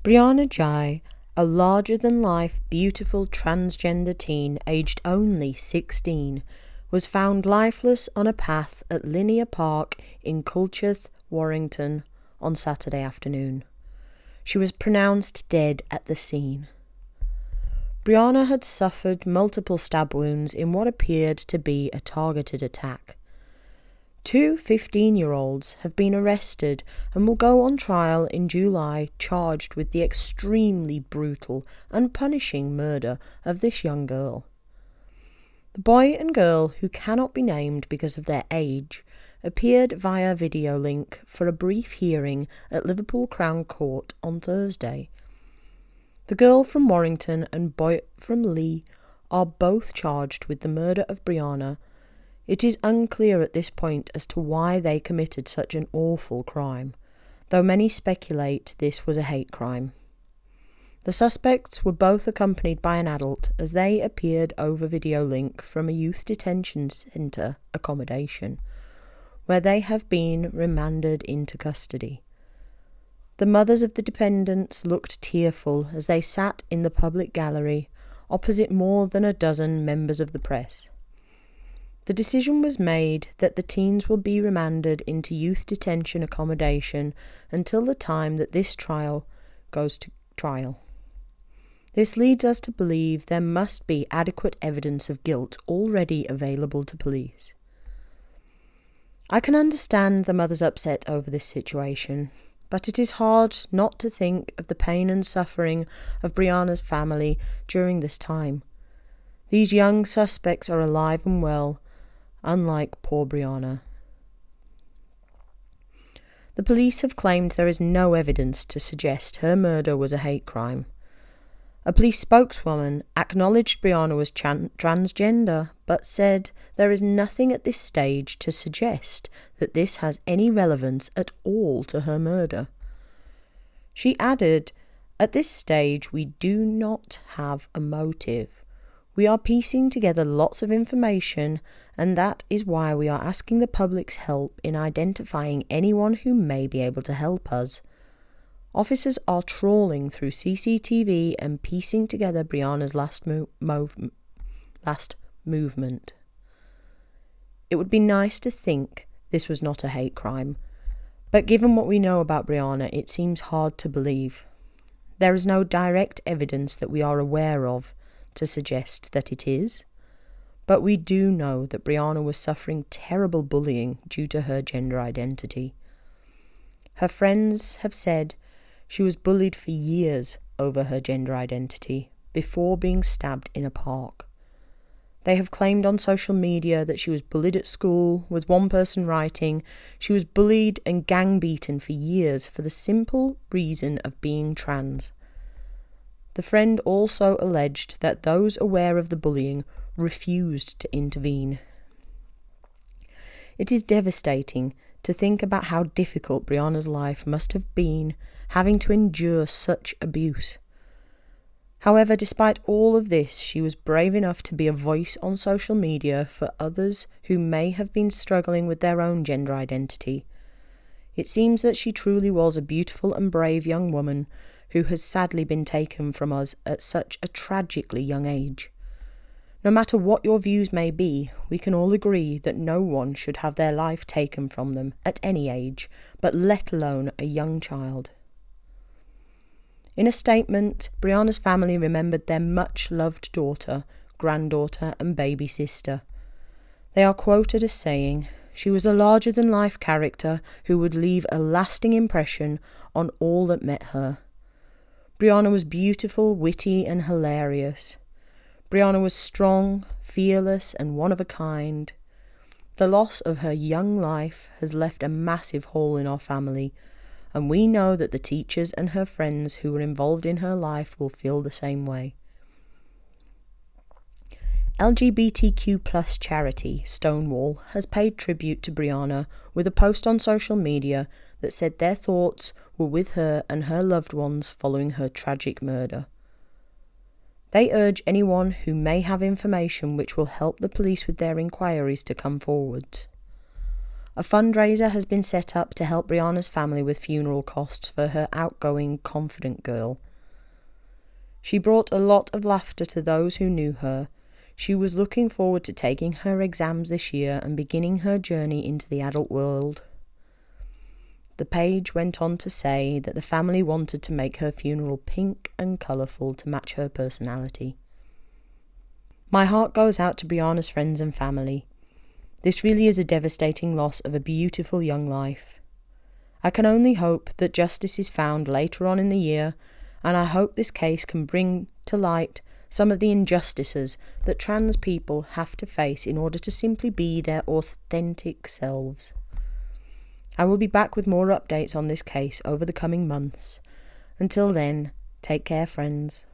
Brianna Ghey, a larger-than-life, beautiful transgender teen aged only 16, was found lifeless on a path at Linear Park in Culcheth, Warrington, on Saturday afternoon. She was pronounced dead at the scene. Brianna had suffered multiple stab wounds in what appeared to be a targeted attack. Two 15-year-olds have been arrested and will go on trial in July, charged with the extremely brutal and punishing murder of this young girl. The boy and girl, who cannot be named because of their age, appeared via video link for a brief hearing at Liverpool Crown Court on Thursday. The girl from Warrington and boy from Lee are both charged with the murder of Brianna. It is unclear at this point as to why they committed such an awful crime, though many speculate this was a hate crime. The suspects were both accompanied by an adult as they appeared over video link from a youth detention centre accommodation, where they have been remanded into custody. The mothers of the dependents looked tearful as they sat in the public gallery opposite more than a dozen members of the press. The decision was made that the teens will be remanded into youth detention accommodation until the time that this trial goes to trial. This leads us to believe there must be adequate evidence of guilt already available to police. I can understand the mother's upset over this situation, but it is hard not to think of the pain and suffering of Brianna's family during this time. These young suspects are alive and well, unlike poor Brianna. The police have claimed there is no evidence to suggest her murder was a hate crime. A police spokeswoman acknowledged Brianna was transgender, but said there is nothing at this stage to suggest that this has any relevance at all to her murder. She added, "At this stage we do not have a motive. We are piecing together lots of information, and that is why we are asking the public's help in identifying anyone who may be able to help us. Officers are trawling through CCTV and piecing together Brianna's last movement. It would be nice to think this was not a hate crime, but given what we know about Brianna, it seems hard to believe. There is no direct evidence that we are aware of to suggest that it is, but we do know that Brianna was suffering terrible bullying due to her gender identity. Her friends have said she was bullied for years over her gender identity before being stabbed in a park. They have claimed on social media that she was bullied at school, with one person writing, "She was bullied and gang beaten for years for the simple reason of being trans." The friend also alleged that those aware of the bullying refused to intervene. It is devastating to think about how difficult Brianna's life must have been, having to endure such abuse. However, despite all of this, she was brave enough to be a voice on social media for others who may have been struggling with their own gender identity. It seems that she truly was a beautiful and brave young woman who has sadly been taken from us at such a tragically young age. No matter what your views may be, we can all agree that no one should have their life taken from them at any age, but let alone a young child. In a statement, Brianna's family remembered their much-loved daughter, granddaughter and baby sister. They are quoted as saying, "She was a larger-than-life character who would leave a lasting impression on all that met her. Brianna was beautiful, witty and hilarious. Brianna was strong, fearless and one of a kind. The loss of her young life has left a massive hole in our family, and we know that the teachers and her friends who were involved in her life will feel the same way." LGBTQ+ charity Stonewall has paid tribute to Brianna with a post on social media that said their thoughts were with her and her loved ones following her tragic murder. They urge anyone who may have information which will help the police with their inquiries to come forward. A fundraiser has been set up to help Brianna's family with funeral costs for her outgoing, confident girl. She brought a lot of laughter to those who knew her. She was looking forward to taking her exams this year and beginning her journey into the adult world. The page went on to say that the family wanted to make her funeral pink and colourful to match her personality. My heart goes out to Brianna's friends and family. This really is a devastating loss of a beautiful young life. I can only hope that justice is found later on in the year, and I hope this case can bring to light some of the injustices that trans people have to face in order to simply be their authentic selves. I will be back with more updates on this case over the coming months. Until then, take care, friends.